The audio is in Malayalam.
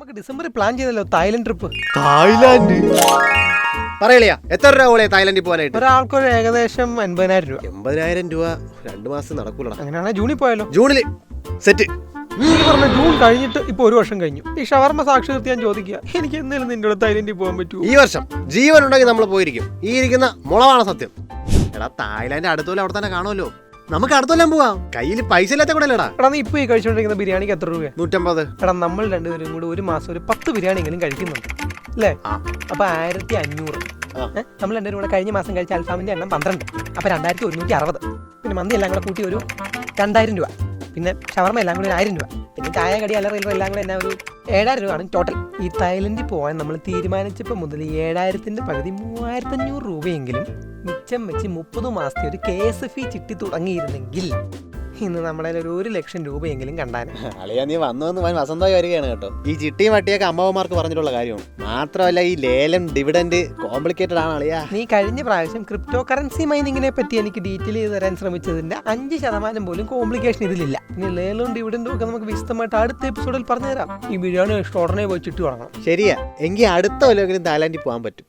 നമുക്ക് ഡിസംബറിൽ പ്ലാൻ ചെയ്തല്ലോ തായ്ലൻഡ് ട്രിപ്പ്. തായ്ലാന്റ് പറയളിയാ എത്ര രൂപ പോലെ തായ്ലൻഡിൽ പോകാനായിട്ട്? ഒരാൾക്കൊരു ഏകദേശം 80,000 രൂപ. 80,000 രൂപ 2 മാസം നടക്കൂലടാ. അങ്ങനെയാണെങ്കിൽ ജൂണിൽ പോയാലോ? ജൂണില് സെറ്റ്. നീ പറഞ്ഞ ജൂൺ കഴിഞ്ഞിട്ട് ഇപ്പൊ 1 വർഷം കഴിഞ്ഞു. ഈ ഷവർമ്മ സാക്ഷി നിർത്തി ഞാൻ ചോദിക്കുക, എനിക്ക് എന്തായാലും നിന്റെ കൂടെ തായ്ലൻഡിൽ പോകാൻ പറ്റുമോ? ഈ വർഷം ജീവൻ ഉണ്ടെങ്കിൽ നമ്മൾ പോയിരിക്കും. ഈ ഇരിക്കുന്ന മുളവാണ് സത്യം. എടാ തായ്ലാന്റ് അടുത്തോലെ അവിടെ തന്നെ കാണുമല്ലോ, നമുക്ക് അടുത്തൊല്ലാം പോവാം. കയ്യിൽ പൈസ ഇല്ലാത്ത കൂടെ അല്ലേടാ. എടാ നീ ഇപ്പൊ ഈ കഴിച്ചുകൊണ്ടിരിക്കുന്ന ബിരിയാണിക്ക് എത്ര രൂപ? 150. എടാ നമ്മൾ രണ്ടുപേരും കൂടി ഒരു മാസം ഒരു 10 ബിരിയാണി എങ്കിലും കഴിക്കുന്നുണ്ട് അല്ലേ? അപ്പൊ 1500. നമ്മൾ രണ്ടുപേരും കൂടെ കഴിഞ്ഞ മാസം കഴിച്ച അൽഫാമിന്റെ എണ്ണം 12. അപ്പൊ 2160. പിന്നെ മന്തി എല്ലാം കൂടെ കൂട്ടി ഒരു 2000 രൂപ. പിന്നെ ഷവർമ്മ എല്ലാം കൂടി 1000 രൂപ. പിന്നെ ചായ കടി അല്ലറ എല്ലാം കൂടെ എന്നാ ഒരു 7000 രൂപയാണ് ടോട്ടൽ. ഈ തായ്ലൻഡിൽ പോകാൻ നമ്മൾ തീരുമാനിച്ചപ്പോൾ മുതൽ 7000ന്റെ പകുതി 3500 രൂപയെങ്കിലും മിച്ചം വെച്ച് 30 മാസത്തെ ഒരു KSF ചിട്ടി തുടങ്ങിയിരുന്നെങ്കിൽ ഇന്ന് നമ്മളെ ഒരു 1 ലക്ഷം രൂപയെങ്കിലും കണ്ടാൻ. അളിയാ നീ വന്നു വസന്തമായി വരികയാണ് കേട്ടോ. ഈ ചിട്ടിയും വട്ടിയൊക്കെ അമ്മമാർക്ക് പറഞ്ഞിട്ടുള്ള കാര്യമാണ്. മാത്രമല്ല ഈ ലേലം ഡിവിഡന്റ് കോംപ്ലിക്കേറ്റഡ് ആണ് അളിയാ. നീ കഴിഞ്ഞ പ്രാവശ്യം ക്രിപ്റ്റോ കറൻസി മൈനിങ്ങിനെ പറ്റി എനിക്ക് ഡീറ്റെയിൽ ചെയ്ത് തരാൻ ശ്രമിച്ചതിന്റെ 5% പോലും കോംപ്ലിക്കേഷൻ ഇതിലില്ല. ഇനി ലേലവും ഡിവിഡന്റും ഒക്കെ നമുക്ക് വിശദമായിട്ട് അടുത്ത എപ്പിസോഡിൽ പറഞ്ഞുതരാം. ഈ ബിരിയാണി ഉടനെ പോയി ചിട്ടി തുടങ്ങണം. ശരിയാ, എങ്കിൽ അടുത്ത വല്ലതെങ്കിലും തായ്ലാൻഡിൽ പോകാൻ പറ്റും.